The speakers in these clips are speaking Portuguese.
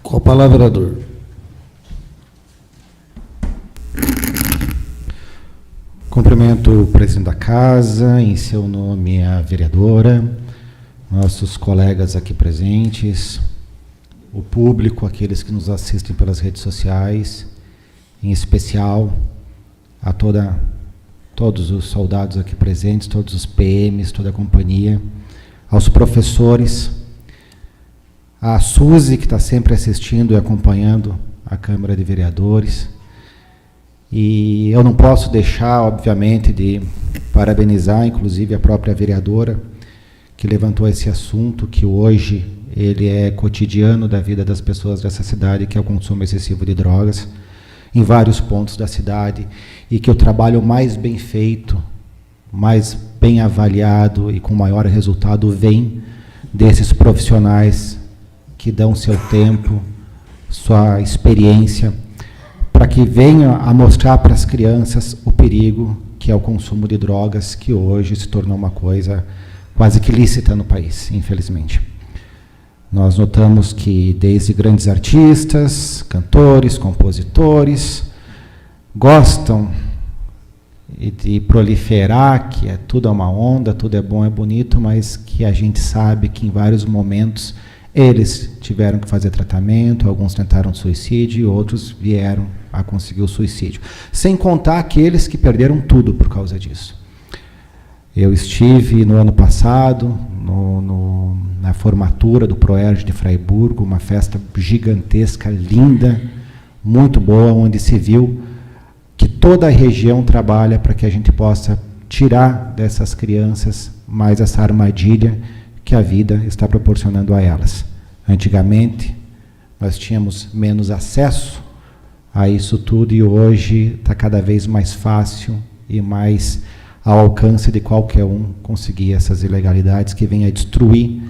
Com a palavra, vereador. Cumprimento o presidente da casa, em seu nome a vereadora, nossos colegas aqui presentes, o público, aqueles que nos assistem pelas redes sociais, em especial a todos os soldados aqui presentes, todos os PMs, toda a companhia, aos professores, a Suzy, que está sempre assistindo e acompanhando a Câmara de Vereadores. E eu não posso deixar, obviamente, de parabenizar, inclusive, a própria vereadora, que levantou esse assunto, que hoje ele é cotidiano da vida das pessoas dessa cidade, que é o consumo excessivo de drogas, em vários pontos da cidade, e que o trabalho mais bem feito, mais bem avaliado e com maior resultado vem desses profissionais que dão seu tempo, sua experiência, para que venha a mostrar para as crianças o perigo que é o consumo de drogas, que hoje se tornou uma coisa quase que lícita no país, infelizmente. Nós notamos que desde grandes artistas, cantores, compositores, gostam de proliferar, que é tudo uma onda, tudo é bom, é bonito, mas que a gente sabe que em vários momentos eles tiveram que fazer tratamento, alguns tentaram suicídio e outros vieram a conseguir o suicídio. Sem contar aqueles que perderam tudo por causa disso. Eu estive no ano passado na formatura do Proerj de Fraiburgo, uma festa gigantesca, linda, muito boa, onde se viu que toda a região trabalha para que a gente possa tirar dessas crianças mais essa armadilha que a vida está proporcionando a elas. Antigamente, nós tínhamos menos acesso a isso tudo e hoje está cada vez mais fácil e mais ao alcance de qualquer um conseguir essas ilegalidades que vêm a destruir.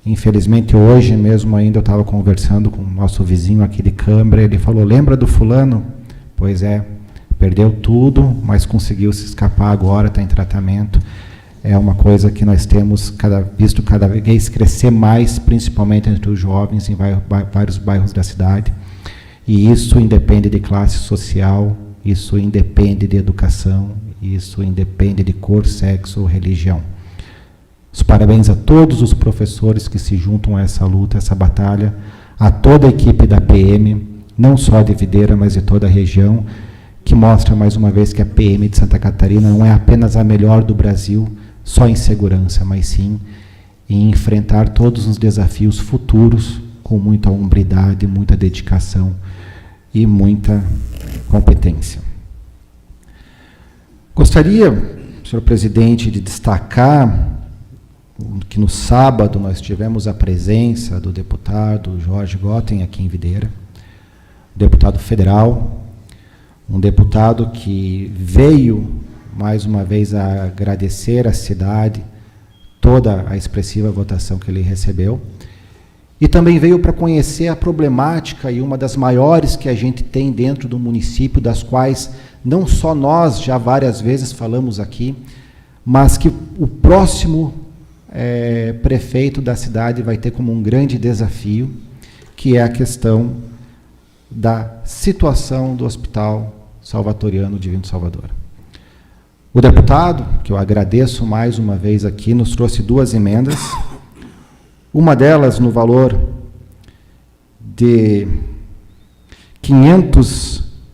Infelizmente, hoje mesmo ainda eu estava conversando com o nosso vizinho aqui de Câmara, ele falou, lembra do fulano? Pois é, perdeu tudo, mas conseguiu se escapar agora, está em tratamento. É uma coisa que nós temos visto cada vez crescer mais, principalmente entre os jovens, em vários bairros da cidade. E isso independe de classe social, isso independe de educação, isso independe de cor, sexo ou religião. Os parabéns a todos os professores que se juntam a essa luta, a essa batalha, a toda a equipe da PM, não só de Videira, mas de toda a região, que mostra mais uma vez que a PM de Santa Catarina não é apenas a melhor do Brasil, só em segurança, mas sim em enfrentar todos os desafios futuros com muita hombridade, muita dedicação e muita competência. Gostaria, senhor presidente, de destacar que no sábado nós tivemos a presença do deputado Jorge Gotten aqui em Videira, deputado federal, um deputado que veio mais uma vez a agradecer à cidade toda a expressiva votação que ele recebeu, e também veio para conhecer a problemática, e uma das maiores que a gente tem dentro do município, das quais não só nós já várias vezes falamos aqui, mas que o próximo prefeito da cidade vai ter como um grande desafio, que é a questão da situação do Hospital Salvatoriano Divino Salvador. O deputado, que eu agradeço mais uma vez aqui, nos trouxe duas emendas, uma delas no valor de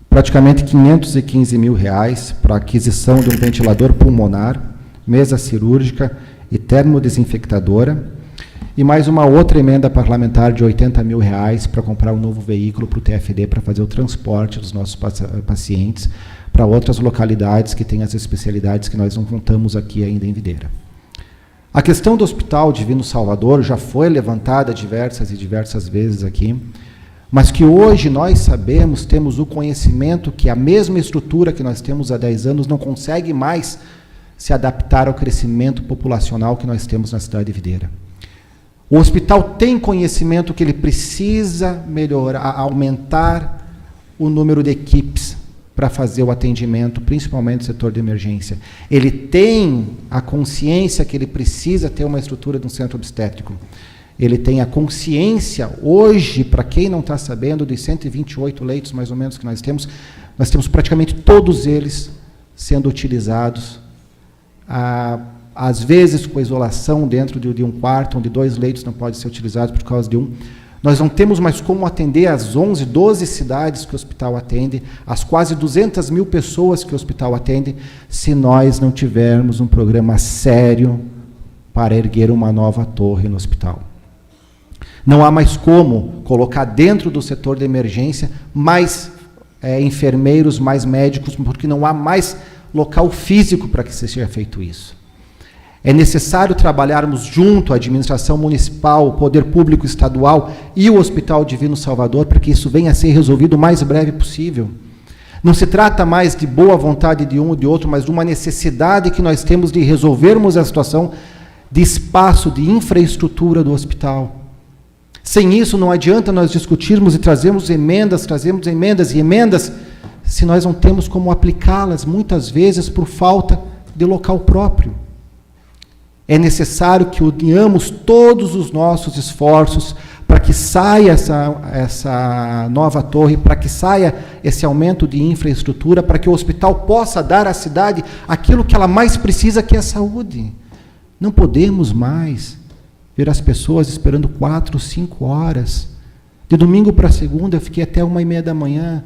praticamente 515 mil reais para aquisição de um ventilador pulmonar, mesa cirúrgica e termodesinfectadora, e mais uma outra emenda parlamentar de 80 mil reais para comprar um novo veículo para o TFD, para fazer o transporte dos nossos pacientes para outras localidades que têm as especialidades que nós não contamos aqui ainda em Videira. A questão do Hospital Divino Salvador já foi levantada diversas vezes aqui, mas que hoje nós sabemos, temos o conhecimento que a mesma estrutura que nós temos há 10 anos não consegue mais se adaptar ao crescimento populacional que nós temos na cidade de Videira. O hospital tem conhecimento que ele precisa melhorar, aumentar o número de equipes para fazer o atendimento, principalmente no setor de emergência. Ele tem a consciência que ele precisa ter uma estrutura de um centro obstétrico. ele tenha consciência, hoje, para quem não está sabendo, dos 128 leitos, mais ou menos, que nós temos praticamente todos eles sendo utilizados, às vezes com isolação dentro de um quarto, onde 2 leitos não podem ser utilizados por causa de um. Nós não temos mais como atender as 11, 12 cidades que o hospital atende, as quase 200 mil pessoas que o hospital atende, se nós não tivermos um programa sério para erguer uma nova torre no hospital. Não há mais como colocar dentro do setor de emergência mais enfermeiros, mais médicos, porque não há mais local físico para que seja feito isso. É necessário trabalharmos junto à administração municipal, o poder público estadual e o Hospital Divino Salvador para que isso venha a ser resolvido o mais breve possível. Não se trata mais de boa vontade de um ou de outro, mas de uma necessidade que nós temos de resolvermos a situação de espaço, de infraestrutura do hospital. Sem isso, não adianta nós discutirmos e trazermos emendas e emendas, se nós não temos como aplicá-las, muitas vezes por falta de local próprio. É necessário que unamos todos os nossos esforços para que saia essa nova torre, para que saia esse aumento de infraestrutura, para que o hospital possa dar à cidade aquilo que ela mais precisa, que é a saúde. Não podemos mais ver as pessoas esperando 4, 5 horas. De domingo para segunda, eu fiquei até 1h30 da manhã,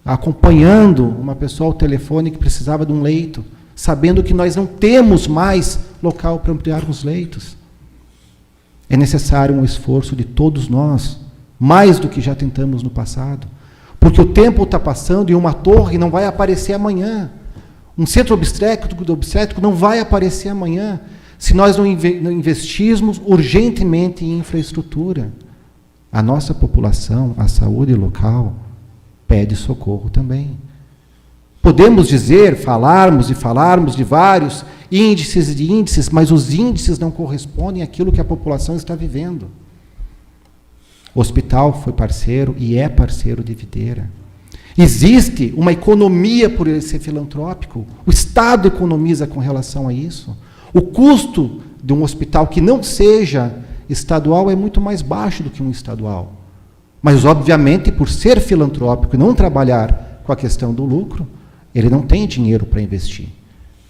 acompanhando uma pessoa ao telefone que precisava de um leito, sabendo que nós não temos mais local para ampliarmos leitos. É necessário um esforço de todos nós, mais do que já tentamos no passado, porque o tempo está passando e uma torre não vai aparecer amanhã. Um centro obstétrico não vai aparecer amanhã, se nós não investirmos urgentemente em infraestrutura. A nossa população, a saúde local, pede socorro também. Podemos dizer, falarmos de vários índices, mas os índices não correspondem àquilo que a população está vivendo. O hospital foi parceiro e é parceiro de Videira. Existe uma economia por ele ser filantrópico. O Estado economiza com relação a isso. O custo de um hospital que não seja estadual é muito mais baixo do que um estadual. Mas, obviamente, por ser filantrópico e não trabalhar com a questão do lucro, ele não tem dinheiro para investir.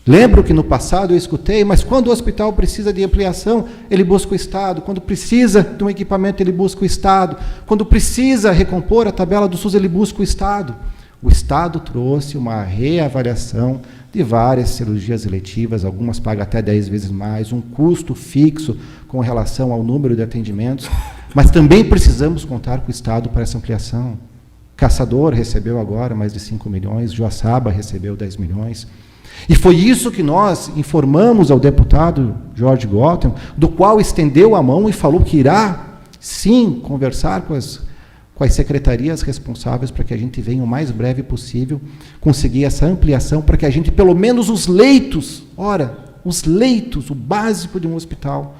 Lembro que no passado eu escutei, mas quando o hospital precisa de ampliação, ele busca o Estado. Quando precisa de um equipamento, ele busca o Estado. Quando precisa recompor a tabela do SUS, ele busca o Estado. O Estado trouxe uma reavaliação de várias cirurgias eletivas, algumas pagam até 10 vezes mais, um custo fixo com relação ao número de atendimentos, mas também precisamos contar com o Estado para essa ampliação. Caçador recebeu agora mais de 5 milhões, Joaçaba recebeu 10 milhões. E foi isso que nós informamos ao deputado Jorge Gotham, do qual estendeu a mão e falou que irá, sim, conversar com as secretarias responsáveis para que a gente venha o mais breve possível conseguir essa ampliação, para que a gente, pelo menos os leitos, o básico de um hospital,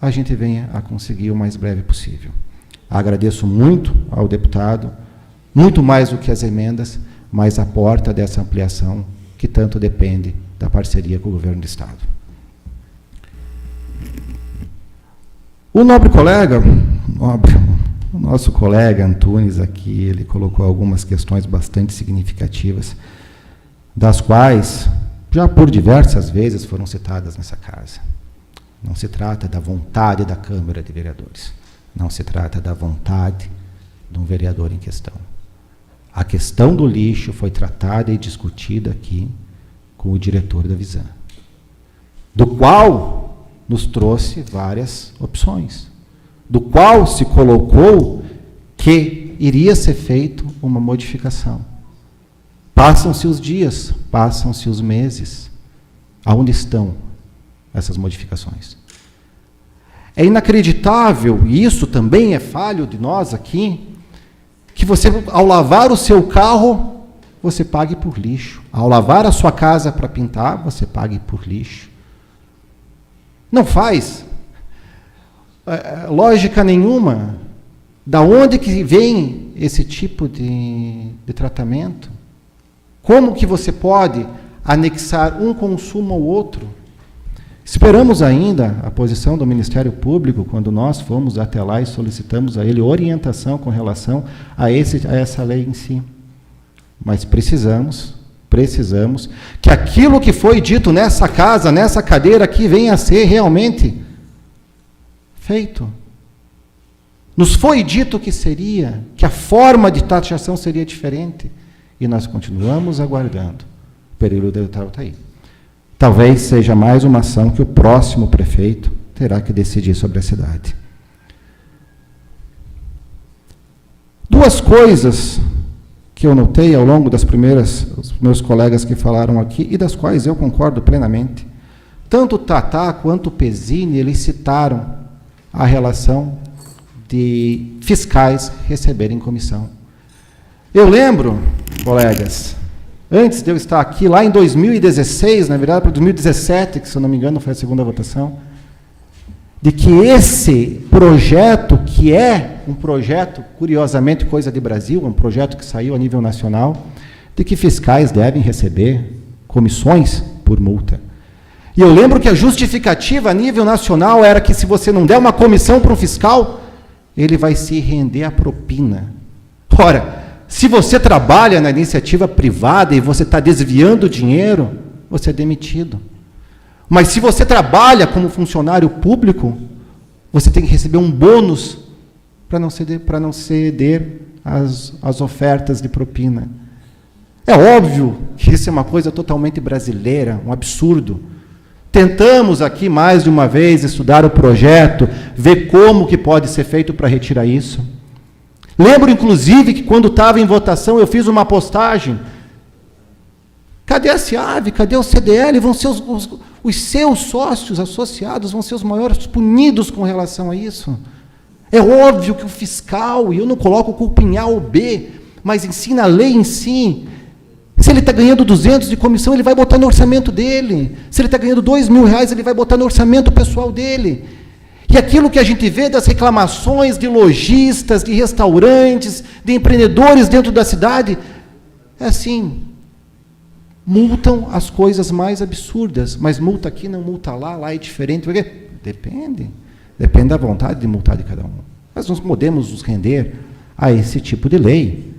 a gente venha a conseguir o mais breve possível. Agradeço muito ao deputado, muito mais do que as emendas, mas a porta dessa ampliação que tanto depende da parceria com o governo do Estado. O nobre colega, o nosso colega Antunes aqui, ele colocou algumas questões bastante significativas, das quais, já por diversas vezes, foram citadas nessa casa. Não se trata da vontade da Câmara de Vereadores, não se trata da vontade de um vereador em questão. A questão do lixo foi tratada e discutida aqui com o diretor da Visan, do qual nos trouxe várias opções, do qual se colocou que iria ser feita uma modificação. Passam-se os dias, passam-se os meses. Aonde estão essas modificações? É inacreditável, e isso também é falho de nós aqui, que você, ao lavar o seu carro, você pague por lixo. Ao lavar a sua casa para pintar, você pague por lixo. Não faz lógica nenhuma. Da onde que vem esse tipo de tratamento? Como que você pode anexar um consumo ao outro? Esperamos ainda a posição do Ministério Público quando nós fomos até lá e solicitamos a ele orientação com relação a essa lei em si. Mas precisamos que aquilo que foi dito nessa casa, nessa cadeira aqui, venha a ser realmente feito. Nos foi dito que a forma de taxação seria diferente, e nós continuamos aguardando. O período eleitoral está aí. Talvez seja mais uma ação que o próximo prefeito terá que decidir sobre a cidade. Duas coisas que eu notei ao longo das os meus colegas que falaram aqui, e das quais eu concordo plenamente. Tanto o Tatá quanto o Pezzini, eles citaram a relação de fiscais receberem comissão. Eu lembro, colegas, antes de eu estar aqui, lá em 2016, na verdade, para 2017, que se eu não me engano foi a segunda votação, de que esse projeto, que é um projeto, curiosamente, coisa de Brasil, um projeto que saiu a nível nacional, de que fiscais devem receber comissões por multa. E eu lembro que a justificativa a nível nacional era que se você não der uma comissão para um fiscal, ele vai se render à propina. Ora, se você trabalha na iniciativa privada e você está desviando dinheiro, você é demitido. Mas se você trabalha como funcionário público, você tem que receber um bônus para não ceder às ofertas de propina. É óbvio que isso é uma coisa totalmente brasileira, um absurdo. Tentamos aqui mais de uma vez estudar o projeto, ver como que pode ser feito para retirar isso. Lembro, inclusive, que quando estava em votação, eu fiz uma postagem. Cadê a SEAV? Cadê o CDL? Vão ser os seus sócios associados, vão ser os maiores punidos com relação a isso. É óbvio que o fiscal, e eu não coloco culpa em A ou B, mas ensina a lei em si. Se ele está ganhando 200 de comissão, ele vai botar no orçamento dele. Se ele está ganhando R$2.000, ele vai botar no orçamento pessoal dele. E aquilo que a gente vê das reclamações de lojistas, de restaurantes, de empreendedores dentro da cidade, é assim, multam as coisas mais absurdas, mas multa aqui, não multa lá, lá é diferente. Porque depende da vontade de multar de cada um. Nós não podemos nos render a esse tipo de lei.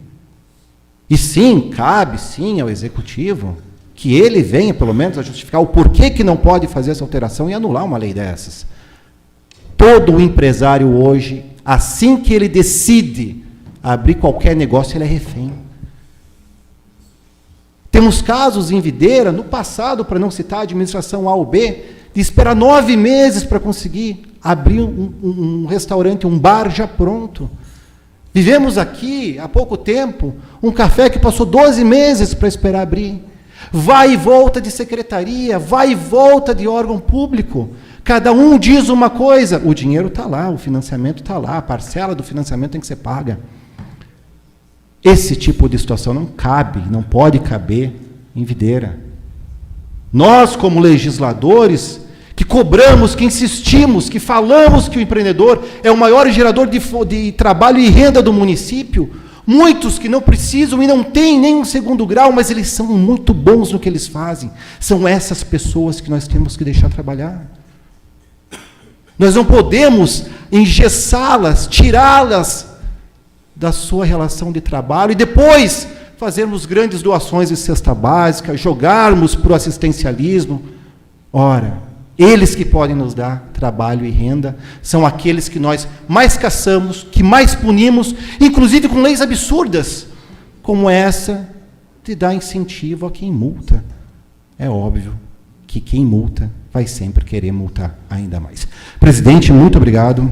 E sim, cabe sim ao Executivo que ele venha, pelo menos, a justificar o porquê que não pode fazer essa alteração e anular uma lei dessas. Todo empresário hoje, assim que ele decide abrir qualquer negócio, ele é refém. Temos casos em Videira, no passado, para não citar a administração A ou B, de esperar 9 meses para conseguir abrir um restaurante, um bar já pronto. Vivemos aqui, há pouco tempo, um café que passou 12 meses para esperar abrir. Vai e volta de secretaria, vai e volta de órgão público. Cada um diz uma coisa, o dinheiro está lá, o financiamento está lá, a parcela do financiamento tem que ser paga. Esse tipo de situação não cabe, não pode caber em Videira. Nós, como legisladores, que cobramos, que insistimos, que falamos que o empreendedor é o maior gerador de trabalho e renda do município, muitos que não precisam e não têm nem um segundo grau, mas eles são muito bons no que eles fazem. São essas pessoas que nós temos que deixar trabalhar. Nós não podemos engessá-las, tirá-las da sua relação de trabalho e depois fazermos grandes doações de cesta básica, jogarmos para o assistencialismo. Ora, eles que podem nos dar trabalho e renda são aqueles que nós mais caçamos, que mais punimos, inclusive com leis absurdas, como essa de dar incentivo a quem multa. É óbvio que quem multa vai sempre querer multar ainda mais. Presidente, muito obrigado.